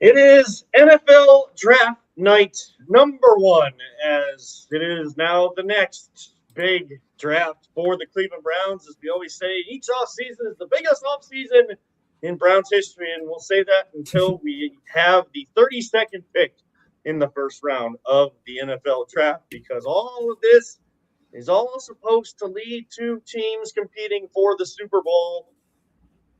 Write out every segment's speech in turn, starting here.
It is NFL Draft Night number one, as it is now the next big draft for the Cleveland Browns. As we always say, each offseason is the biggest offseason in Browns history, and we'll say that until we have the 32nd pick in the first round of the NFL Draft, because all of this is all supposed to lead to teams competing for the Super Bowl.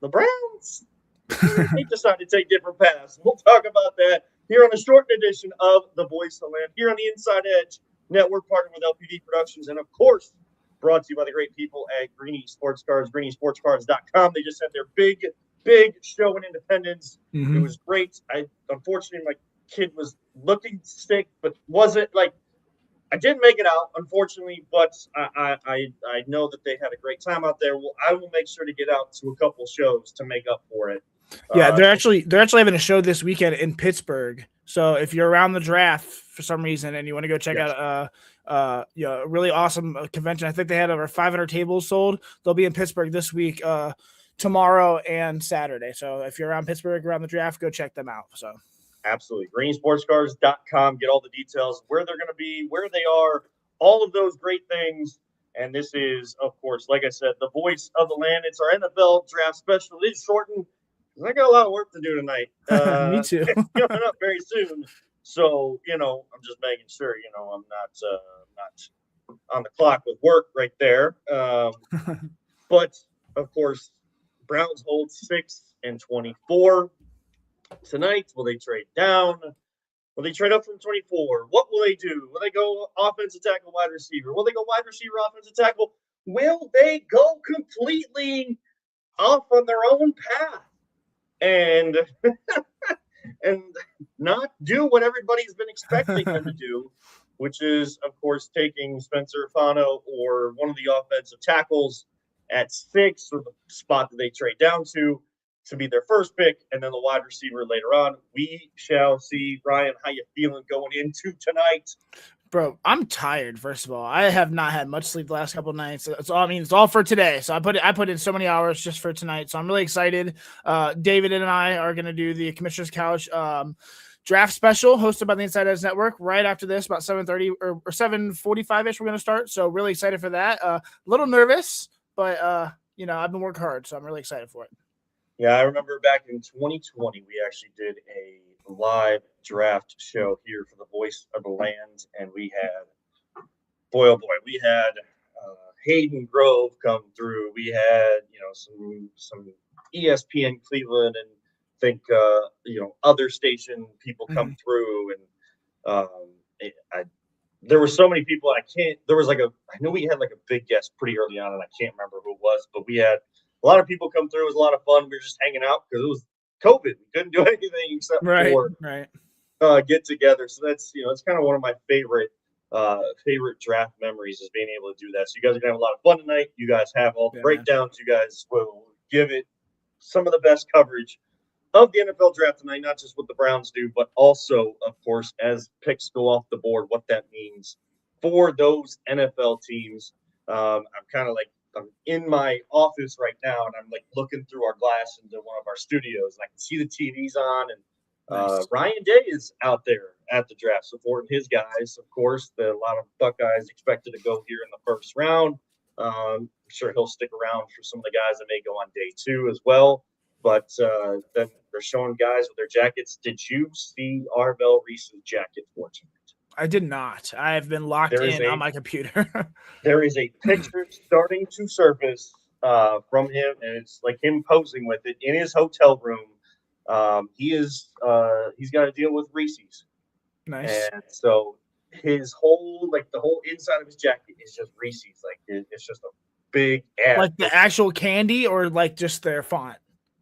The Browns, they decided to take different paths. We'll talk about that here on a shortened edition of The Voice of the Land, here on the Inside Edge Network, partnered with LPD Productions, and of course, brought to you by the great people at Greeny Sports Cards, greenysportscards.com. They just had their big show in Independence. It was great. Unfortunately, my kid was looking sick, but wasn't like, I didn't make it out, unfortunately, but I know that they had a great time out there. I will make sure to get out to a couple shows to make up for it. Yeah, they're actually having a show this weekend in Pittsburgh. So if you're around the draft for some reason and you want to go check out a really awesome convention, I think they had over 500 tables sold. They'll be in Pittsburgh this week, tomorrow and Saturday. So if you're around Pittsburgh around the draft, go check them out. So absolutely, greensportscards.com. Get all the details, where they're going to be, where they are, all of those great things. And this is, of course, like I said, the voice of the land. It's our NFL draft special. It's shortened. I got a lot of work to do tonight. Me too. Coming up very soon. So, I'm just making sure, I'm not on the clock with work right there. But, of course, Browns hold 6 and 24 tonight. Will they trade down? Will they trade up from 24? What will they do? Will they go offensive tackle, wide receiver? Will they go wide receiver, offensive tackle? Will they go completely off on their own path and not do what everybody's been expecting them to do, which is, of course, taking Spencer Fano or one of the offensive tackles at 6, or the spot that they trade down to be their first pick, and then the wide receiver later on. We shall see. Ryan, how you feeling going into tonight? Bro, I'm tired. First of all, I have not had much sleep the last couple of nights. It's all for today. So I put in so many hours just for tonight. So I'm really excited. David and I are going to do the Commissioner's Couch draft special hosted by the Inside Edge Network right after this, about 7:30 or 7:45ish. We're going to start. So really excited for that. A little nervous, but I've been working hard, so I'm really excited for it. Yeah, I remember back in 2020, we actually did a live draft show here for the Voice of the Land, and we had, we had Hayden Grove come through. We had, some ESPN Cleveland, and think, other station people come through, and there were so many people. I know we had like a big guest pretty early on, and I can't remember who it was, but we had a lot of people come through. It was a lot of fun. We were just hanging out because it was COVID. We couldn't do anything except for get together. So that's it's kind of one of my favorite draft memories, is being able to do that. So you guys are gonna have a lot of fun tonight. You guys have all the breakdowns. You guys will give it some of the best coverage of the NFL draft tonight, not just what the Browns do, but also, of course, as picks go off the board, what that means for those NFL teams. I'm in my office right now, and I'm like looking through our glass into one of our studios, and I can see the TVs on, and Ryan Day is out there at the draft supporting his guys. Of course, a lot of Buckeyes expected to go here in the first round. I'm sure he'll stick around for some of the guys that may go on day 2 as well. But then they're showing guys with their jackets. Did you see Arvell Reese's jacket for tonight? I did not. I have been locked in on my computer. There is a picture starting to surface from him, and it's like him posing with it in his hotel room. He's got to deal with Reese's. Nice. And so his whole the whole inside of his jacket is just Reese's. Like it's just a big ad. Like the actual candy, or like just their font?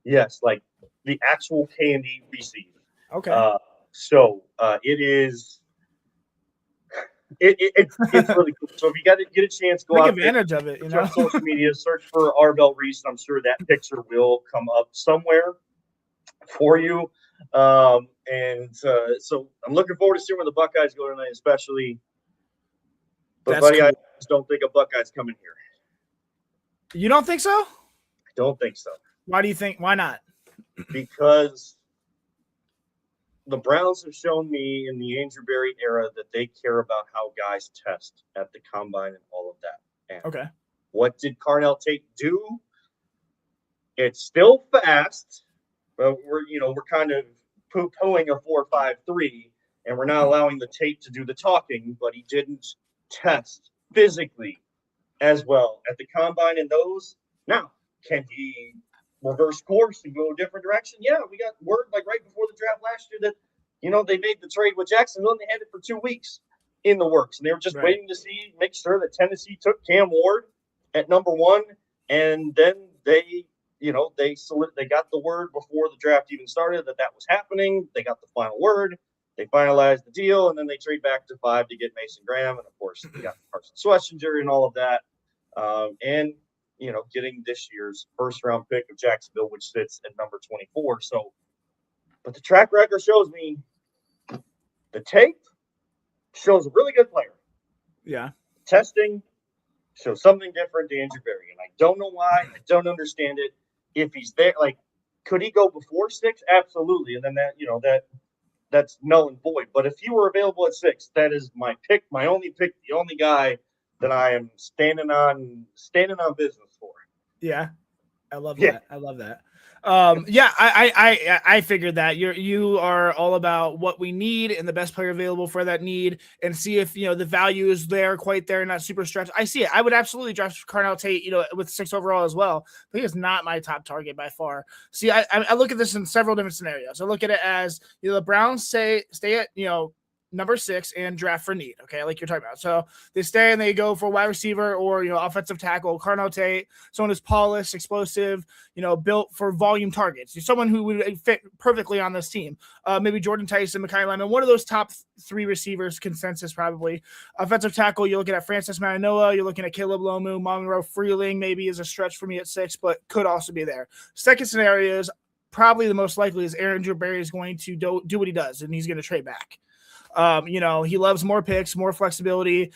Yes, like the actual candy Reese's. Okay. So it is. It's really cool. So if you get a chance, go take out advantage of it. On social media, search for Arvell Reese. I'm sure that picture will come up somewhere for you. So I'm looking forward to seeing where the Buckeyes go tonight, especially. But That's buddy, cool. I just don't think a Buckeyes coming here. You don't think so? I don't think so. Why do you think? Why not? Because the Browns have shown me in the Andrew Berry era that they care about how guys test at the combine and all of that. And Okay. what did Carnell Tate do? It's still fast, but we're kind of poo-pooing a 4.53, and we're not allowing the Tate to do the talking, but he didn't test physically as well at the combine in those. Now, can he reverse course and go a different direction? Yeah, we got word like right before the draft last year that they made the trade with Jacksonville and they had it for 2 weeks in the works, and they were just waiting to make sure that Tennessee took Cam Ward at number 1, and then they got the word before the draft even started that was happening. They got the final word. They finalized the deal, and then they trade back to 5 to get Mason Graham, and of course they got Carson Schlesinger and all of that. And getting this year's first-round pick of Jacksonville, which sits at number 24. So, but the track record shows me the tape shows a really good player. Yeah. Testing shows something different to Andrew Berry, and I don't know why. I don't understand it. If he's there, could he go before 6? Absolutely, and then that's null and void. But if he were available at 6, that is my pick, my only pick, the only guy that I am standing on business for. Yeah, I love that. I love that. I figured that you are all about what we need and the best player available for that need, and see if the value is there, quite there, not super stretched. I see it. I would absolutely draft Carnell Tate, with 6 overall as well. But he is not my top target by far. See, I look at this in several different scenarios. I look at it as the Browns stay at number 6 and draft for need. Okay, like you're talking about. So they stay and they go for wide receiver or offensive tackle. Carnell Tate, someone who's polished, explosive, built for volume targets. Someone who would fit perfectly on this team. Maybe Jordan Tyson, Mekhi Lemon, one of those top 3 receivers, consensus probably. Offensive tackle, you're looking at Francis Manoa, you're looking at Caleb Lomu, Monroe Freeling maybe is a stretch for me at 6, but could also be there. Second scenario is probably the most likely is Andrew Berry is going to do what he does, and he's going to trade back. He loves more picks, more flexibility,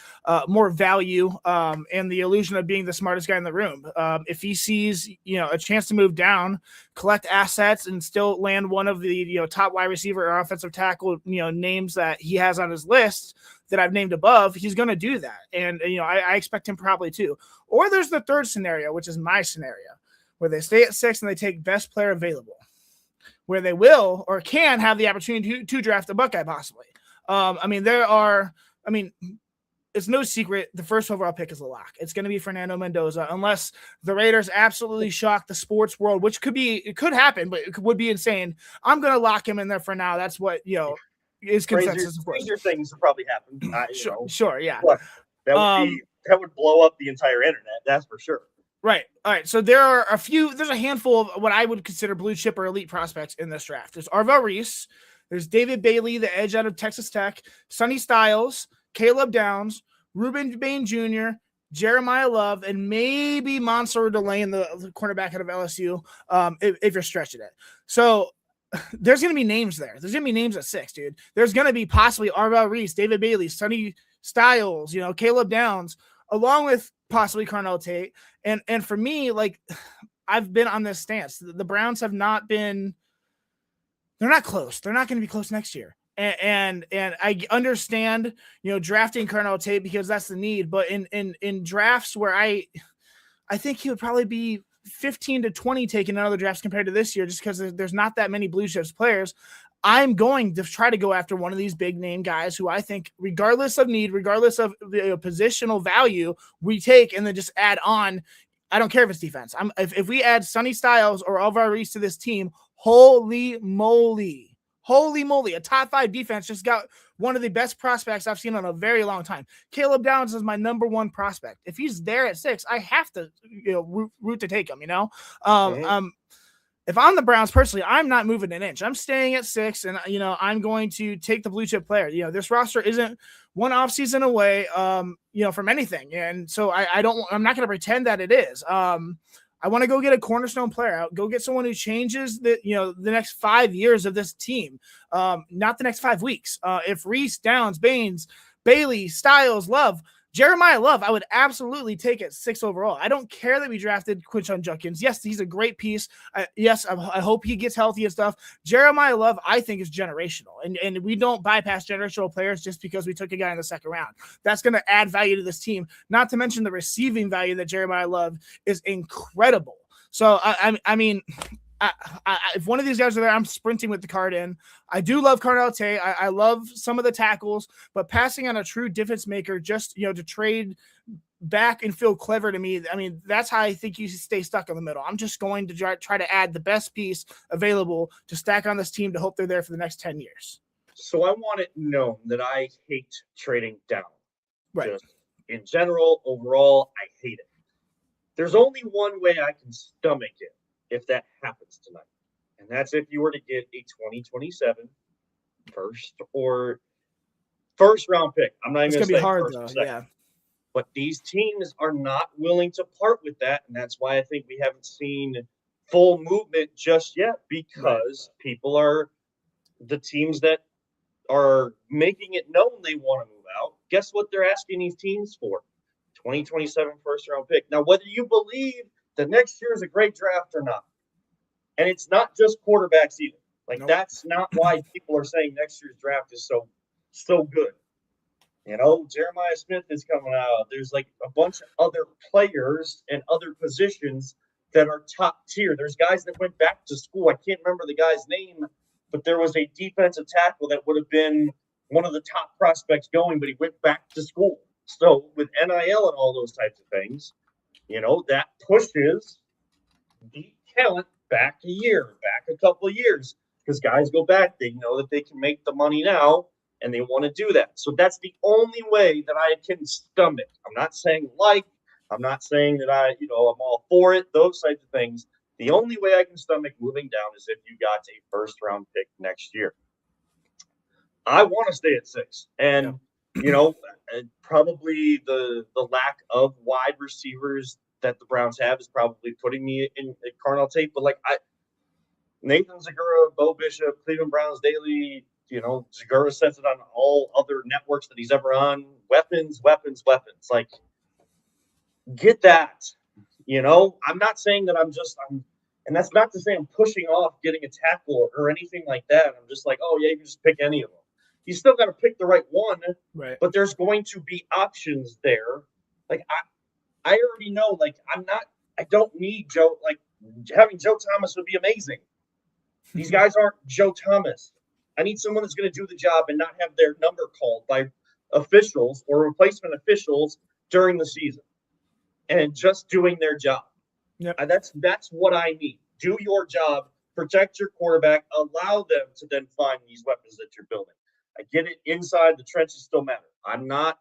more value, and the illusion of being the smartest guy in the room. If he sees, a chance to move down, collect assets, and still land one of the, top wide receiver or offensive tackle, names that he has on his list that I've named above, he's going to do that. And, I expect him probably to. Or there's the third scenario, which is my scenario, where they stay at 6 and they take best player available, where they will or can have the opportunity to draft a Buckeye possibly. It's no secret the first overall pick is a lock. It's going to be Fernando Mendoza, unless the Raiders absolutely shock the sports world, which it could happen, but it would be insane. I'm going to lock him in there for now. That's what, is consensus. Stranger things have probably happened. Sure. Yeah. That would blow up the entire internet. That's for sure. Right. All right. So there's a handful of what I would consider blue chip or elite prospects in this draft. There's Arvell Reese. There's David Bailey, the edge out of Texas Tech, Sonny Styles, Caleb Downs, Ruben Bain Jr., Jeremiah Love, and maybe Mansour Delane, the cornerback out of LSU, if you're stretching it. So there's going to be names there. There's going to be names at 6, dude. There's going to be possibly Arvell Reese, David Bailey, Sonny Styles, Caleb Downs, along with possibly Carnell Tate. And for me, I've been on this stance. The Browns have not been – they're not close. They're not going to be close next year. And I understand, drafting Carnell Tate because that's the need. But in drafts where I think he would probably be 15 to 20 taking other drafts compared to this year, just because there's not that many blue chips players. I'm going to try to go after one of these big name guys who I think, regardless of need, regardless of the positional value, we take and then just add on. I don't care if it's defense. If we add Sonny Styles or Alvaro Reese to this team, holy moly, a top 5 defense just got one of the best prospects I've seen in a very long time. Caleb Downs is my number 1 prospect. If he's there at 6, I have to, root to take him, If I'm the Browns personally, I'm not moving an inch. I'm staying at 6 and, I'm going to take the blue chip player. This roster isn't one offseason away, from anything. And so I'm not going to pretend that it is. I want to go get a cornerstone player. Go get someone who changes the next 5 years of this team, not the next 5 weeks. If Reese, Downs, Baines, Bailey, Styles, Love, Jeremiah Love, I would absolutely take at 6 overall. I don't care that we drafted Quinshon Judkins. Yes, he's a great piece. I hope he gets healthy and stuff. Jeremiah Love, I think, is generational. And we don't bypass generational players just because we took a guy in the second round. That's going to add value to this team, not to mention the receiving value that Jeremiah Love is incredible. So, I mean, if one of these guys are there, I'm sprinting with the card in. I do love Cardell Tate. I love some of the tackles, but passing on a true difference maker just, to trade back and feel clever to me. I mean, that's how I think you stay stuck in the middle. I'm just going to try to add the best piece available to stack on this team to hope they're there for the next 10 years. So I want it known that I hate trading down. Right. Just in general, overall, I hate it. There's only one way I can stomach it if that happens tonight. And that's if you were to get a 2027 first round pick. I'm not even going to say hard, first, though. second. Yeah. But these teams are not willing to part with that. And that's why I think we haven't seen full movement just yet, because people are the teams that are making it known they want to move out. Guess what they're asking these teams for? 2027 first round pick. Now, whether you believe that next year is a great draft or not, and it's not just quarterbacks either. That's not why people are saying next year's draft is so good. Jeremiah Smith is coming out. There's like a bunch of other players and other positions that are top tier. There's guys that went back to school. I can't remember the guy's name, but there was a defensive tackle that would have been one of the top prospects going, but he went back to school. So with NIL and all those types of things, that pushes the talent back a couple of years, because guys go back. They know that they can make the money now, and they want to do that. So that's the only way that I can stomach. I'm not saying I'm not saying that I'm all for it, those types of things. The only way I can stomach moving down is if you got a first-round pick next year. I want to stay at 6. And, probably the lack of wide receivers that the Browns have is probably putting me in Cardell Tate. But, Nathan Zagura, Bo Bishop, Cleveland Browns Daily, Zagura says it on all other networks that he's ever on. Weapons. Get that. I'm not saying that and that's not to say I'm pushing off getting a tackle or anything like that. I'm just like, oh yeah, you can just pick any of them. You still got to pick the right one, right? But there's going to be options there. I already know, I don't need Joe. Having Joe Thomas would be amazing. These guys aren't Joe Thomas. I need someone that's going to do the job and not have their number called by officials or replacement officials during the season, and just doing their job. Yep. That's what I need. Do your job, protect your quarterback, allow them to then find these weapons that you're building. I get it. Inside the trenches still matter. I'm not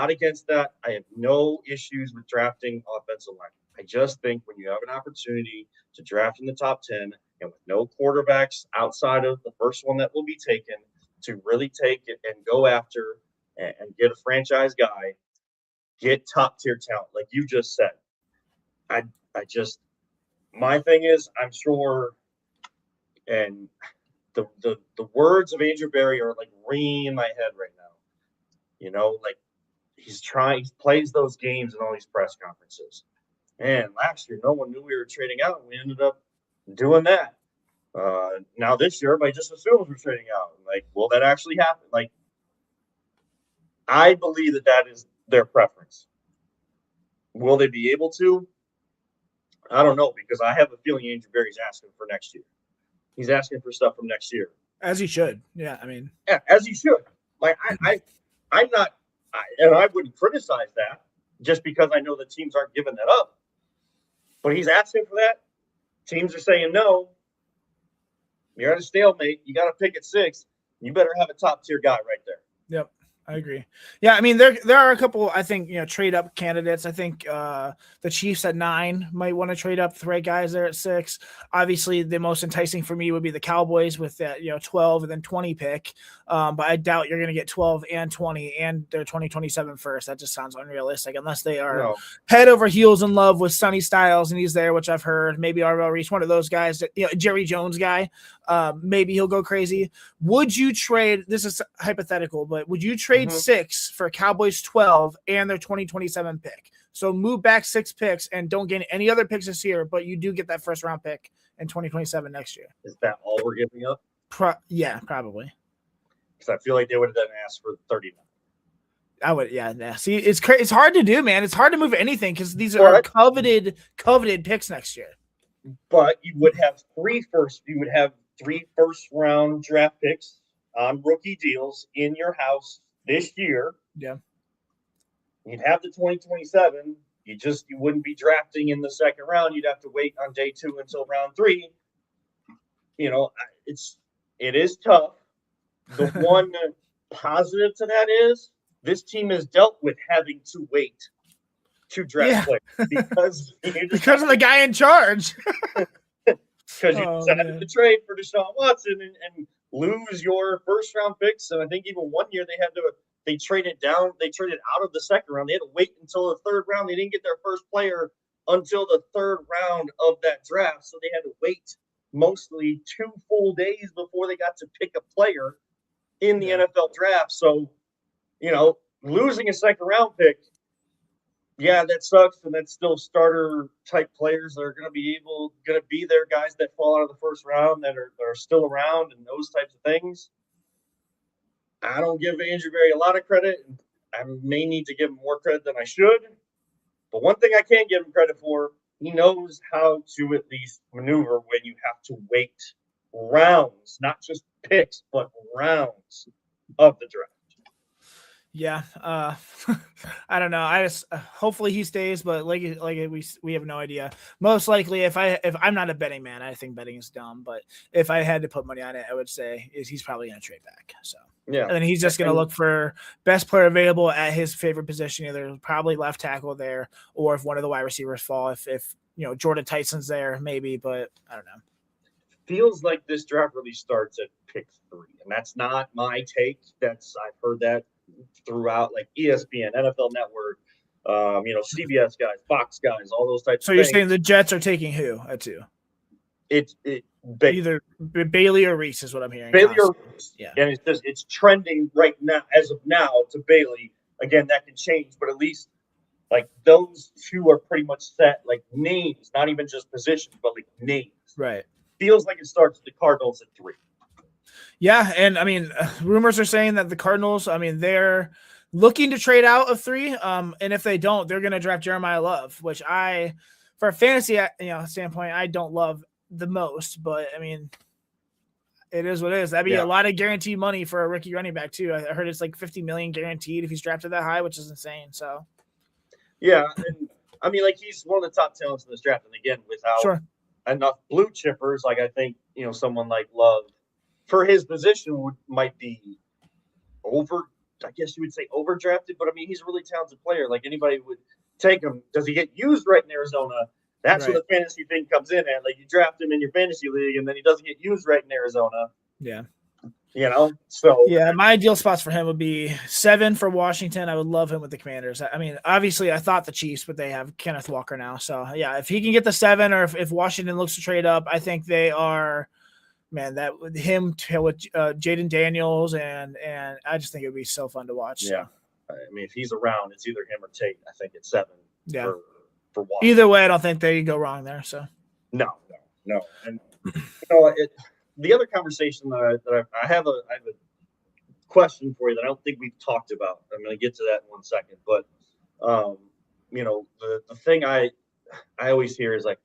against that. I have no issues with drafting offensive line. I just think when you have an opportunity to draft in the top 10 and with no quarterbacks outside of the first one that will be taken, to really take it and go after and get a franchise guy, get top tier talent, like you just said. My thing is, I'm sure, and the words of Andrew Berry are ringing in my head right now. He plays those games in all these press conferences. And last year, no one knew we were trading out, and we ended up doing that. Now this year, everybody just assumes we're trading out. Will that actually happen? I believe that is their preference. Will they be able to? I don't know, because I have a feeling Andrew Berry's asking for next year. He's asking for stuff from next year. As he should. Yeah, Yeah, as he should. I'm not, and I wouldn't criticize that just because I know that teams aren't giving that up. But he's asking for that. Teams are saying no. You're at a stalemate. You got to pick at 6. You better have a top tier guy right there. Yep. I agree. Yeah, there are a couple, I think, trade up candidates. I think the Chiefs at 9 might want to trade up. The right guys there at 6. Obviously, the most enticing for me would be the Cowboys with that 12 and then 20 pick. But I doubt you're going to get 12 and 20 and their 2027 first. That just sounds unrealistic unless they are head over heels in love with Sonny Styles and he's there, which I've heard. Maybe Arvell Reese, one of those guys, that, Jerry Jones guy. maybe he'll go crazy. Would you trade? This is hypothetical, but would you trade 6 for Cowboys 12 and their 2027 pick? So move back 6 picks and don't gain any other picks this year, but you do get that first round pick in 2027 next year. Is that all we're giving up? Yeah, probably. Because I feel like they would have done asked for 39. I would, yeah. See, it's hard to do, man. It's hard to move anything because these are coveted picks next year. But you would have 3 first round draft picks on rookie deals in your house this year. Yeah. You'd have the 2027. You wouldn't be drafting in the second round. You'd have to wait on day 2 until round 3. It is tough. The one positive to that is this team has dealt with having to wait to draft players because of the guy in charge. Because you decided to trade for Deshaun Watson and lose your first round picks. And I think even one year they traded down. They traded out of the second round. They had to wait until the third round. They didn't get their first player until the third round of that draft. So they had to wait mostly 2 full days before they got to pick a player in the NFL draft. So, losing a second round pick, that sucks. And that's still starter type players that are going to be their guys that fall out of the first round that are still around and those types of things. I don't give Andrew Berry a lot of credit. I may need to give him more credit than I should. But one thing I can give him credit for, he knows how to at least maneuver when you have to wait rounds, not just picks, but rounds of the draft. Yeah, I don't know. I just hopefully he stays, but like we have no idea. Most likely, if I'm not a betting man, I think betting is dumb. But if I had to put money on it, I would say he's probably going to trade back. So and then he's just going to look for best player available at his favorite position, either probably left tackle there, or if one of the wide receivers fall, if Jordan Tyson's there, maybe. But I don't know. Feels like this draft really starts at pick 3, and that's not my take. I've heard that throughout, like ESPN, NFL Network, CBS guys, Fox guys, all those types. So you're saying the Jets are taking who at 2? Either Bailey or Reese is what I'm hearing. Bailey or Reese, and it's trending right now as of now to Bailey. Again, that can change, but at least like those 2 are pretty much set, like names, not even just positions, but like names. Right. Feels like it starts with the Cardinals at 3. Yeah, and I mean, rumors are saying that the Cardinals, they're looking to trade out of 3. And if they don't, they're going to draft Jeremiah Love, which for a fantasy, standpoint, I don't love the most. But I mean, it is what it is. That'd be a lot of guaranteed money for a rookie running back too. I heard it's like $50 million guaranteed if he's drafted that high, which is insane. So, yeah, and I mean, like he's one of the top talents in this draft, and again, without enough blue chippers, like I think someone like Love, for his position might be overdrafted, but I mean, he's a really talented player. Like anybody would take him. Does he get used right in Arizona? That's where the fantasy thing comes in at. Like you draft him in your fantasy league and then he doesn't get used right in Arizona. Yeah. So my ideal spots for him would be 7 for Washington. I would love him with the Commanders. I mean, obviously I thought the Chiefs, but they have Kenneth Walker now. So yeah, if he can get the 7 or if Washington looks to trade up, I think they are, man, that with him with Jaden Daniels and I just think it would be so fun to watch. Yeah. So. I mean, if he's around, it's either him or Tate. I think it's 7 for Washington. Either way, I don't think they go wrong there. So no. And the other conversation that I have a question for you that I don't think we've talked about. I'm going to get to that in one second, but the thing I always hear is like,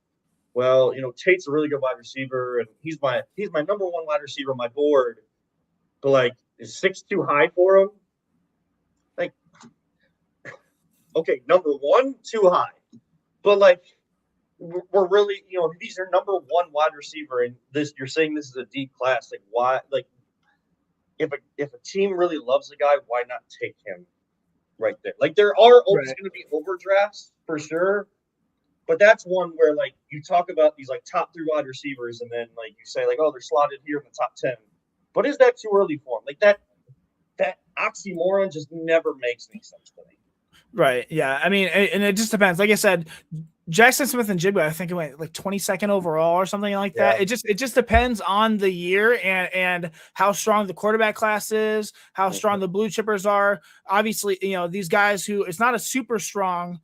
well, Tate's a really good wide receiver, and he's my number 1 wide receiver on my board, but like, is 6 too high for him? Like, okay, number 1 too high, but like. We're really, he's your number 1 wide receiver, and you're saying this is a deep class. Like, why? Like, if a team really loves a guy, why not take him right there? Like, there are always going to be overdrafts for sure, but that's one where like you talk about these like top 3 wide receivers, and then like you say like, oh, they're slotted here in the top 10. But is that too early for him? Like that oxymoron just never makes any sense to me. Right. Yeah. I mean, and it just depends. Like I said, Jackson Smith and Jigba, I think it went like 22nd overall or something like that. Yeah. It just depends on the year and how strong the quarterback class is, how strong the blue chippers are. Obviously, these guys who it's not a super strong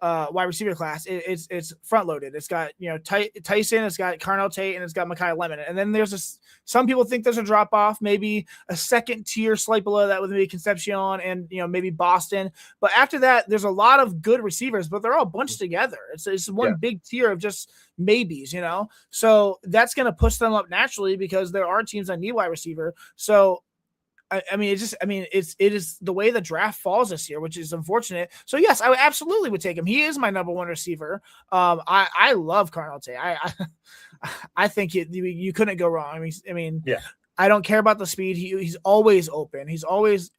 wide receiver class. It's front loaded. It's got Tyson, it's got Carnell Tate, and it's got Mekhi Lemon. And then there's some people think there's a drop off, maybe a second tier slight below that with maybe Concepcion and maybe Boston. But after that, there's a lot of good receivers, but they're all bunched together. It's one big tier of just maybes, So that's going to push them up naturally because there are teams that need wide receiver. So it is the way the draft falls this year, which is unfortunate. So yes, I absolutely would take him. He is my number one receiver. I love Carnell Tate. I think you couldn't go wrong. I don't care about the speed. He's always open. He's always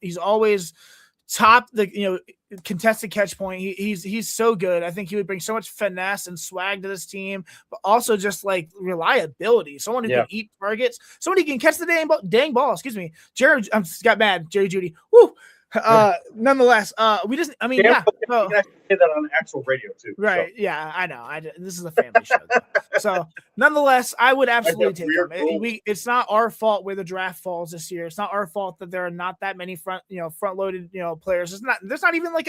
top the contested catch point. He's so good. I think he would bring so much finesse and swag to this team, but also just like reliability. Someone who can eat targets, someone who can catch the dang ball. Excuse me, Jerry. I got mad. Jerry Judy. Woo. Nonetheless, we just. I mean, yeah. So, you can say that on actual radio too. Right? So. Yeah, I know. This is a family show. So, nonetheless, I would absolutely take him. It's not our fault where the draft falls this year. It's not our fault that there are not that many front loaded players. It's not. There's not even like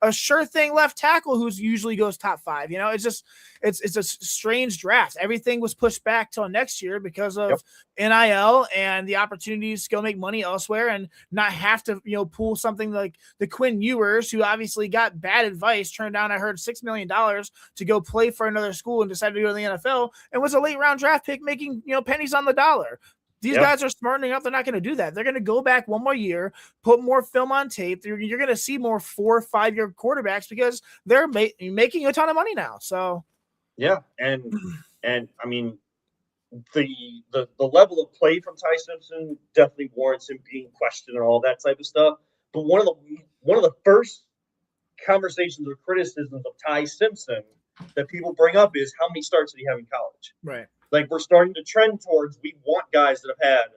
a sure thing left tackle who's usually goes top 5. It's just it's a strange draft. Everything was pushed back till next year because of NIL and the opportunities to go make money elsewhere and not have to pull something like the Quinn Ewers, who obviously got bad advice, turned down, I heard, $6 million to go play for another school and decided to go to the NFL and was a late round draft pick making pennies on the dollar. These guys are smart enough. They're not going to do that. They're going to go back one more year, put more film on tape. You're going to see more 4 or 5 year quarterbacks because they're making a ton of money now. So yeah, and I mean the level of play from Ty Simpson definitely warrants him being questioned and all that type of stuff. But one of the first conversations or criticisms of Ty Simpson that people bring up is how many starts did he have in college? Right. Like we're starting to trend towards we want guys that have had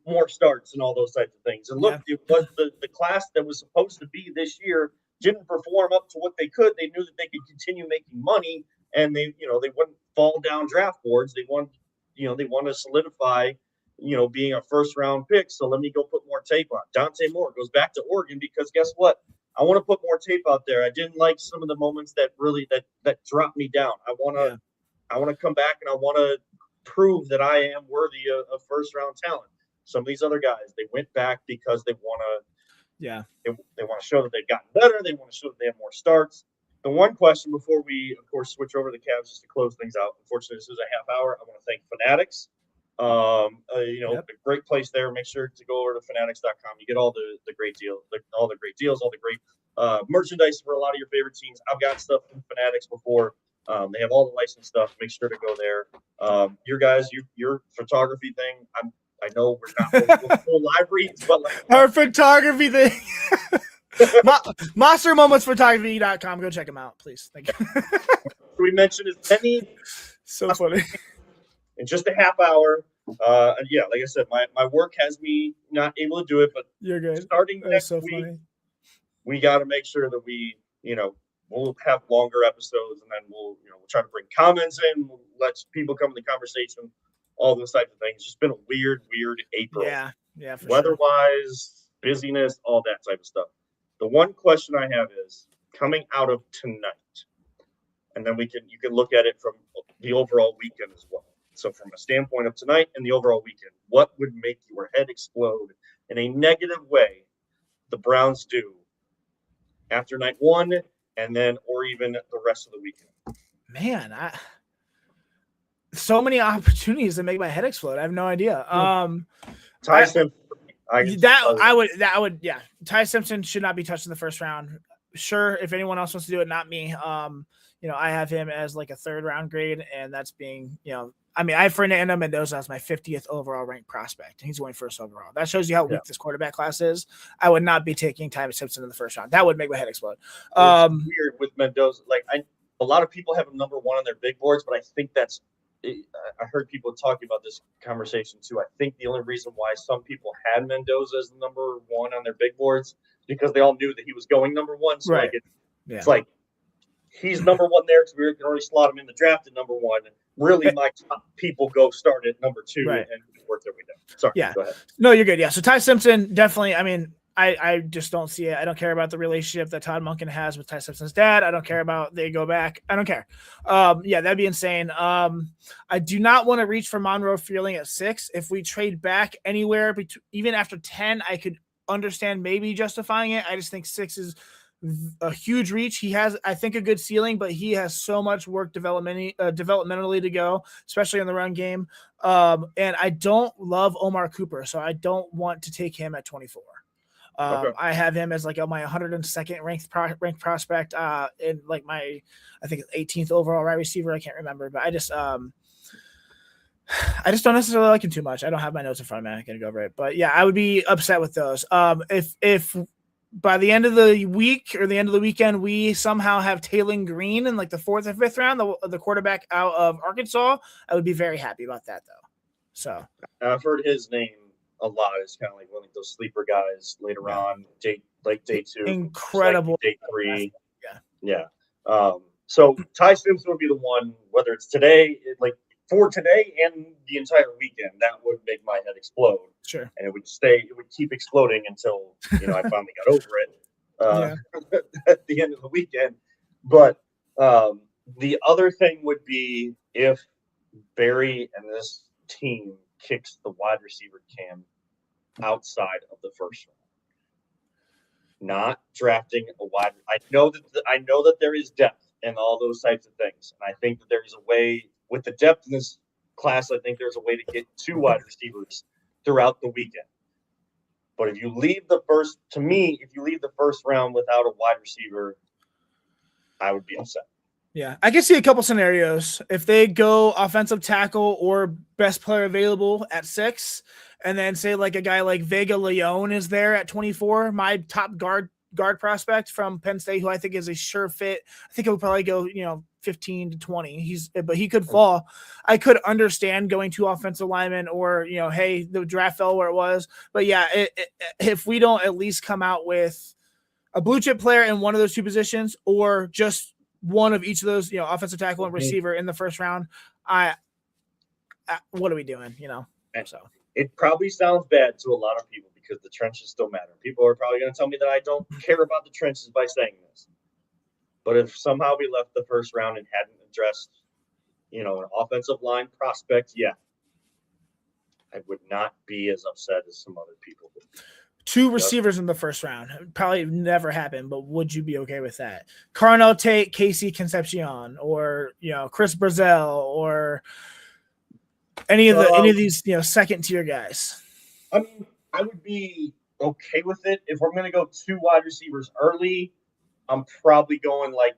more starts and all those types of things. And look, it was the class that was supposed to be this year didn't perform up to what they could. They knew that they could continue making money, and they wouldn't fall down draft boards. They want to solidify being a first round pick. So let me go put more tape on. Dante Moore goes back to Oregon because guess what? I want to put more tape out there. I didn't like some of the moments that really that dropped me down. I want to come back and I want to prove that I am worthy of first round talent. Some of these other guys, they went back because they want to, they want to show that they've gotten better. They want to show that they have more starts. The one question before we, of course, switch over to the Cavs just to close things out. Unfortunately, this is a half hour. I want to thank Fanatics. A great place there. Make sure to go over to fanatics.com. You get all the great deals, all the great merchandise for a lot of your favorite teams. I've got stuff from Fanatics before. They have all the licensed stuff. Make sure to go there. Your photography thing. I know we're not full live reads, but our photography thing. MonsterMomentsPhotography.com. Go check them out, please. Thank you. We mentioned as many. So funny. In just a half hour. Like I said, my work has me not able to do it, but you're good. Starting next week, funny. We got to make sure that we, we'll have longer episodes, and then we'll try to bring comments in. We'll let people come in the conversation, all those types of things. It's just been a weird April. Yeah, weather-wise, busyness, all that type of stuff. The one question I have is coming out of tonight, and then you can look at it from the overall weekend as well. So from a standpoint of tonight and the overall weekend, what would make your head explode in a negative way the Browns do after night 1 and then or even the rest of the weekend? Man, so many opportunities that make my head explode. I have no idea. Ty Simpson. Ty Simpson should not be touched in the first round. Sure, if anyone else wants to do it, not me. I have him as like a 3rd round grade, and that's being, I have Fernando Mendoza as my 50th overall ranked prospect, and he's going 1st overall. That shows you how weak this quarterback class is. I would not be taking Ty Simpson in the first round. That would make my head explode. It's weird with Mendoza. A lot of people have him number 1 on their big boards, but I think that's. I heard people talking about this conversation too. I think the only reason why some people had Mendoza as the number 1 on their big boards because they all knew that he was going number 1. So right. It's like he's number one there because we can already slot him in the draft at number one. Really, my top people go start at number two Right. and work their way down. Sorry, Yeah. go ahead. No, you're good. Yeah. So Ty Simpson, definitely. I mean, I just don't see it. I don't care about the relationship that Todd Monken has with Ty Simpson's dad. I don't care about they go back. I don't care. Yeah, that'd be insane. I do not want to reach for Monroe Fearling at 6. If we trade back anywhere, even after 10, I could understand maybe justifying it. I just think 6 is a huge reach. He has, I think, a good ceiling, but he has so much work developmentally to go, especially in the run game. And I don't love Omar Cooper, so I don't want to take him at 24. Okay. I have him as like my 102nd ranked prospect in like my, I think 18th overall wide receiver. I can't remember, but I just don't necessarily like him too much. I don't have my notes in front of me. I'm going to go over it, but yeah, I would be upset with those. If by the end of the week or the end of the weekend, we somehow have Taylor Green in like the 4th or 5th round, the quarterback out of Arkansas, I would be very happy about that though. So I've heard his name a lot. It's kind of like one of those sleeper guys later on, day 2, incredible, like day 3. Yeah. So Ty Simpson would be the one, whether it's today, like for today and the entire weekend, that would make my head explode. Sure. And it would keep exploding until I finally got over it at the end of the weekend. But the other thing would be if Barry and this team kicks the wide receiver cam outside of the first round. Not drafting a wide. I know that there is depth and all those types of things, and I think that there's a way with the depth in this class. I think there's a way to get 2 wide receivers throughout the weekend. But if you leave the first round without a wide receiver, I would be upset. Yeah, I can see a couple scenarios. If they go offensive tackle or best player available at 6, and then say like a guy like Vega Leone is there at 24, my top guard prospect from Penn State, who I think is a sure fit. I think he'll probably go, 15 to 20. But he could fall. I could understand going to offensive linemen or, hey, the draft fell where it was. But yeah, if we don't at least come out with a blue chip player in one of those 2 positions or just one of each of those, offensive tackle and receiver in the first round, what are we doing? So it probably sounds bad to a lot of people because the trenches still matter. People are probably going to tell me that I don't care about the trenches by saying this. But if somehow we left the first round and hadn't addressed, an offensive line prospect, I would not be as upset as some other people would be. 2 receivers in the first round probably never happened, but would you be okay with that? Carnell Tate, Casey Concepcion, or Chris Brazell, or any of these second tier guys? I mean, I would be okay with it if we're going to go 2 wide receivers early. I'm probably going like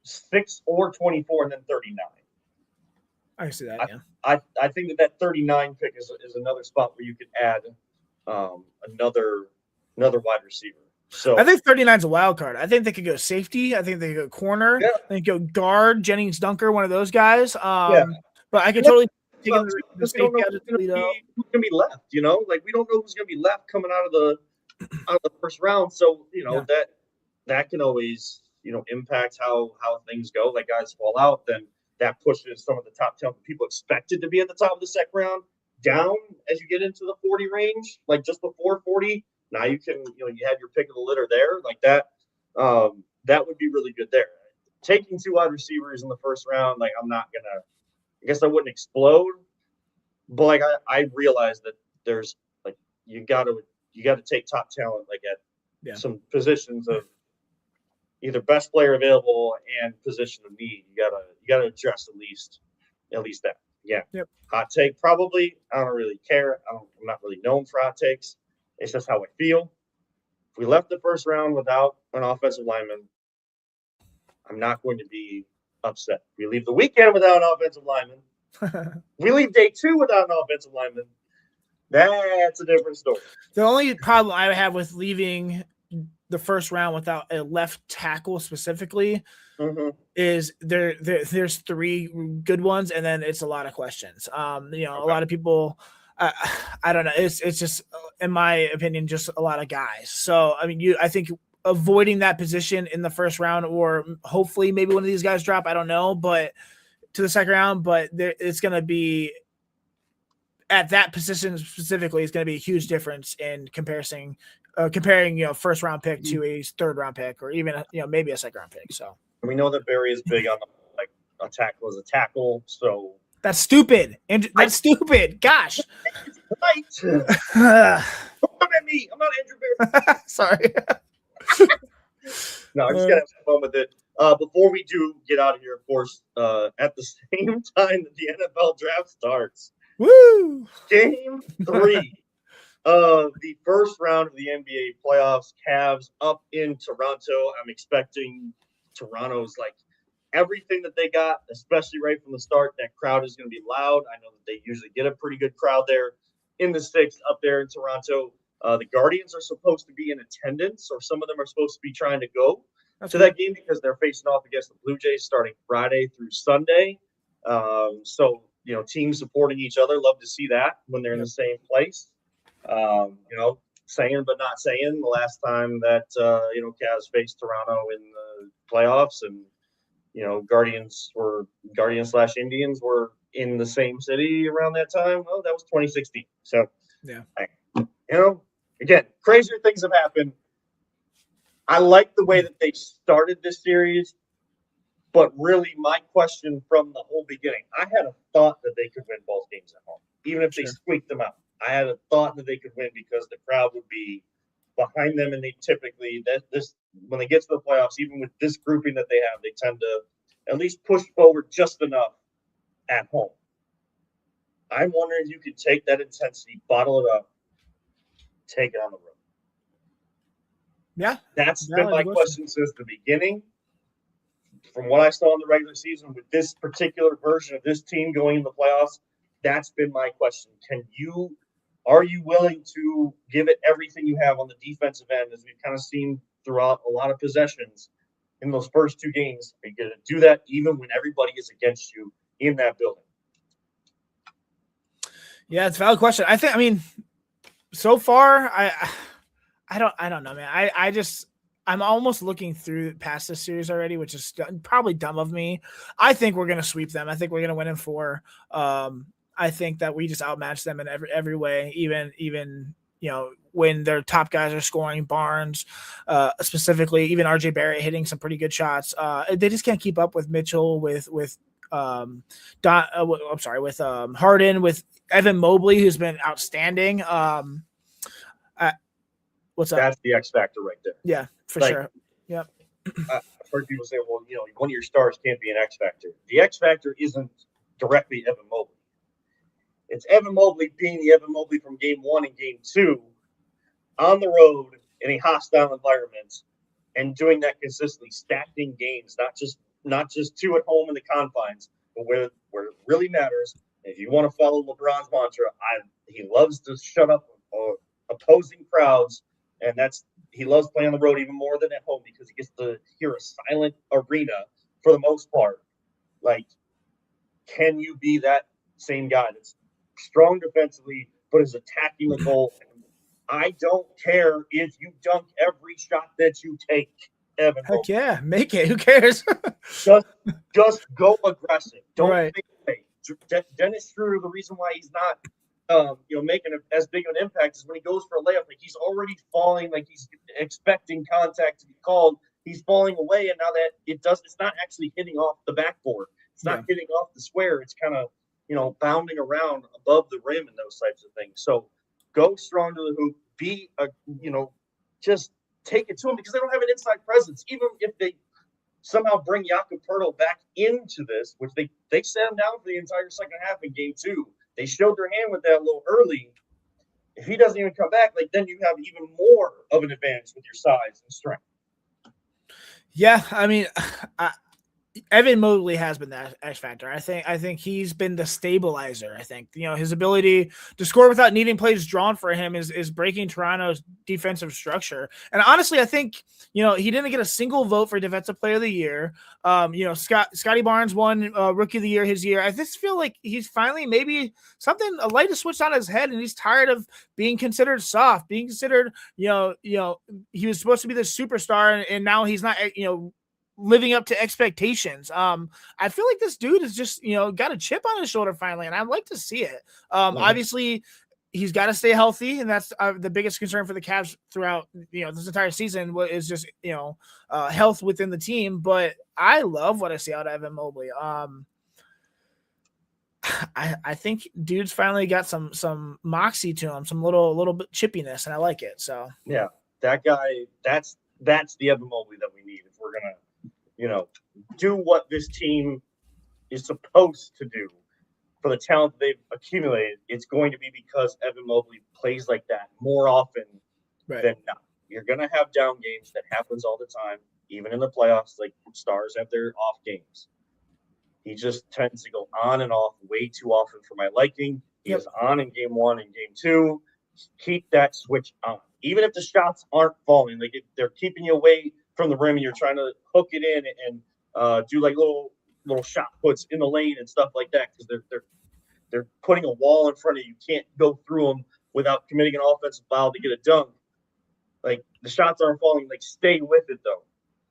6 or 24 and then 39. I can see that. I think that 39 pick is another spot where you could add another wide receiver. So I think 39 is a wild card. I think they could go safety. I think they could go corner. Yeah. I think go guard, Jennings Dunker, one of those guys. But I could totally take the safety out of who's gonna be left. Like we don't know who's gonna be left coming out of the first round. So that can always impact how things go. Like guys fall out, then that pushes some of the top talent people expected to be at the top of the second round down as you get into the 40 range, like just before 40. Now you can, you have your pick of the litter there, like that. That would be really good there. Taking 2 wide receivers in the first round, like I'm not gonna. I guess I wouldn't explode, but like I realize that there's like you got to take top talent like at some positions of either best player available and position of need. You gotta address at least that. Yeah. Yep. Hot take, probably. I don't really care. I'm not really known for hot takes. It's just how I feel. If we left the first round without an offensive lineman, I'm not going to be upset. If we leave the weekend without an offensive lineman, we leave day 2 without an offensive lineman, that's a different story. The only problem I have with leaving the first round without a left tackle specifically is there's 3 good ones, and then it's a lot of questions. A lot of people, I don't know. It's just, in my opinion, just a lot of guys. So I mean, I think avoiding that position in the first round, or hopefully maybe one of these guys drop. I don't know, but to the second round. But it's going to be at that position specifically. It's going to be a huge difference in comparing first round pick to a third round pick, or even maybe a second round pick. So we know that Barry is big on a tackle as a tackle. So that's stupid. And that's stupid. Gosh. Right. Don't come at me. I'm not Andrew Barry. Sorry. No, I'm just gonna have some fun with it. Before we do get out of here, of course, at the same time that the NFL draft starts, woo! Game 3 of the first round of the NBA playoffs, Cavs up in Toronto. I'm expecting Toronto's everything that they got, especially right from the start. That crowd is going to be loud. I know that they usually get a pretty good crowd there in the sticks up there in Toronto. The Guardians are supposed to be in attendance, or some of them are supposed to be trying to go to that game because they're facing off against the Blue Jays starting Friday through Sunday. So, teams supporting each other. Love to see that when they're in the same place. Saying but not saying, the last time that, Cavs faced Toronto in the playoffs, and, Guardians/Indians were in the same city around that time. Well, that was 2016. So, yeah. Again, crazier things have happened. I like the way that they started this series, but really my question from the whole beginning, I had a thought that they could win both games at home, even if they squeaked them out. I had a thought that they could win because the crowd would be behind them, and they typically when they get to the playoffs, even with this grouping that they have, they tend to at least push forward just enough at home. I'm wondering if you could take that intensity, bottle it up, take it on the road. Yeah. That's been my question since the beginning. From what I saw in the regular season with this particular version of this team going in the playoffs, that's been my question. Are you willing to give it everything you have on the defensive end, as we've kind of seen throughout a lot of possessions in those first two games? Are you going to do that even when everybody is against you in that building? Yeah, it's a valid question. So far, I don't know, man. I'm almost looking through past this series already, which is probably dumb of me. I think we're going to sweep them. I think we're going to win in 4. I think that we just outmatch them in every way, even when their top guys are scoring. Barnes, specifically, even RJ Barrett hitting some pretty good shots. They just can't keep up with Mitchell, with Harden, with Evan Mobley, who's been outstanding. What's up? That's the X factor right there. Yeah, for sure. Yep. I've heard people say, well, one of your stars can't be an X factor. The X factor isn't directly Evan Mobley. It's Evan Mobley being the Evan Mobley from game 1 and game 2 on the road in a hostile environment, and doing that consistently, stacking games, not just 2 at home in the confines, but where it really matters. If you want to follow LeBron's mantra, he loves to shut up opposing crowds, and he loves playing on the road even more than at home because he gets to hear a silent arena for the most part. Can you be that same guy that's strong defensively but is attacking the goal? I don't care if you dunk every shot that you take, Evan. Heck yeah, make it. Who cares? just go aggressive. Don't think Dennis Schroeder, the reason why he's not making as big of an impact is when he goes for a layup, he's already falling, he's expecting contact to be called. He's falling away, and now that it's not actually hitting off the backboard. It's not hitting off the square. It's kind of, bounding around above the rim and those types of things. So go strong to the hoop. Just take it to them because they don't have an inside presence. Even if they somehow bring Jakob Poeltl back into this, which they sat him down for the entire second half in game 2. They showed their hand with that a little early. If he doesn't even come back, then you have even more of an advantage with your size and strength. Yeah, Evan Mobley has been that X factor. I think he's been the stabilizer. I think his ability to score without needing plays drawn for him is breaking Toronto's defensive structure. And honestly, I think he didn't get a single vote for Defensive Player of the Year. Scotty Barnes won Rookie of the Year his year. I just feel like he's finally maybe a light has switched on his head, and he's tired of being considered soft, being considered he was supposed to be the superstar, and now he's not living up to expectations. I feel like this dude has just, got a chip on his shoulder finally, and I'd like to see it. Obviously, he's got to stay healthy, and that's the biggest concern for the Cavs throughout, this entire season is just, health within the team. But I love what I see out of Evan Mobley. I think dude's finally got some moxie to him, some little bit chippiness, and I like it. So yeah, that guy, that's the Evan Mobley that we need if we're gonna do what this team is supposed to do for the talent that they've accumulated. It's going to be because Evan Mobley plays like that more often than not. You're going to have down games. That happens all the time, even in the playoffs. Like, stars have their off games. He just tends to go on and off way too often for my liking. He is on in game 1 and game 2. Keep that switch on. Even if the shots aren't falling, like if they're keeping you away from the rim and you're trying to hook it in and do like little shot puts in the lane and stuff like that, because they're putting a wall in front of you. You can't go through them without committing an offensive foul to get a dunk. Like, the shots aren't falling. Like, stay with it though.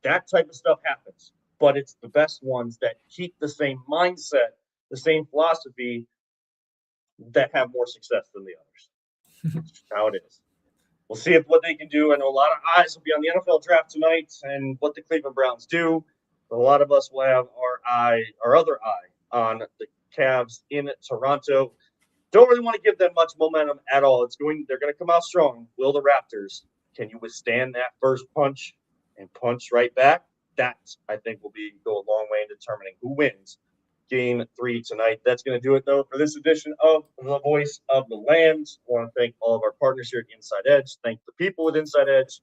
That type of stuff happens, but it's the best ones that keep the same mindset, the same philosophy, that have more success than the others. That's just how it is. We'll see what they can do. I know a lot of eyes will be on the NFL draft tonight and what the Cleveland Browns do. But a lot of us will have our other eye on the Cavs in Toronto. Don't really want to give them much momentum at all. They're going to come out strong. Will the Raptors? Can you withstand that first punch and punch right back? That, I think, will go a long way in determining who wins Game 3 tonight. That's going to do it, though, for this edition of The Voice of the Land. I want to thank all of our partners here at Inside Edge. Thank the people with Inside Edge.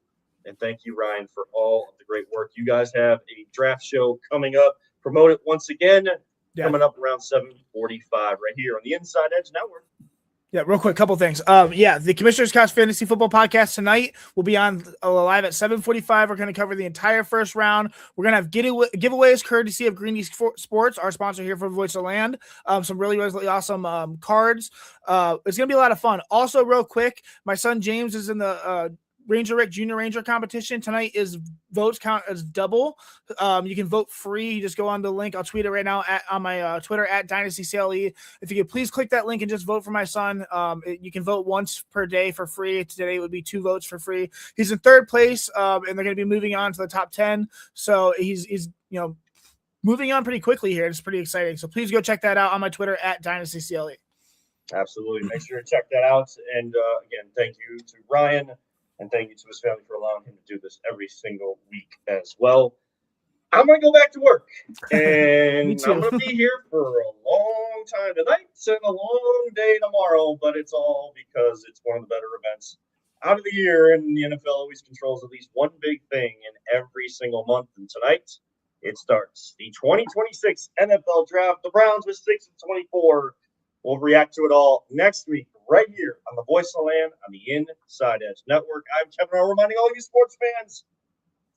And thank you, Ryan, for all of the great work. You guys have a draft show coming up. Promote it once again. Coming up around 7:45 right here on the Inside Edge Network. Yeah, real quick, couple things. The Commissioner's Couch Fantasy Football Podcast tonight will be on live at 7:45. We're going to cover the entire first round. We're going to have giveaways courtesy of Greeny Sports, our sponsor here for Voice of the Land. Some really, really awesome cards. It's going to be a lot of fun. Also, real quick, my son James is in the Ranger Rick Junior Ranger competition tonight. Is votes count as double. You can vote free. You just go on the link. I'll tweet it right now on my Twitter at DynastyCLE. If you could please click that link and just vote for my son. You can vote once per day for free. Today would be 2 votes for free. He's in 3rd place, and they're going to be moving on to the top 10. So he's moving on pretty quickly here. It's pretty exciting. So please go check that out on my Twitter at DynastyCLE. Absolutely. Make sure to check that out. And again, thank you to Ryan. And thank you to his family for allowing him to do this every single week as well. I'm going to go back to work. And I'm going to be here for a long time tonight and a long day tomorrow. But it's all because it's one of the better events out of the year. And the NFL always controls at least one big thing in every single month. And tonight, it starts. The 2026 NFL Draft. The Browns with 6-24. We'll react to it all next week, right here on the Voice of the Land on the Inside Edge Network. I'm Kevin R. reminding all you sports fans,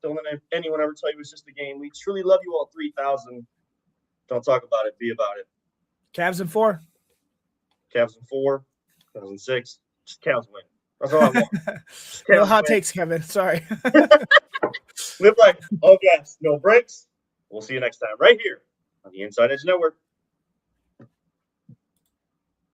don't let anyone ever tell you it's just a game. We truly love you all 3,000. Don't talk about it. Be about it. Cavs in 4. Cavs in 4. Cavs in 6. Just Cavs win. That's all I want. No hot takes, Kevin. Sorry. Live life. All gas. No breaks. We'll see you next time right here on the Inside Edge Network.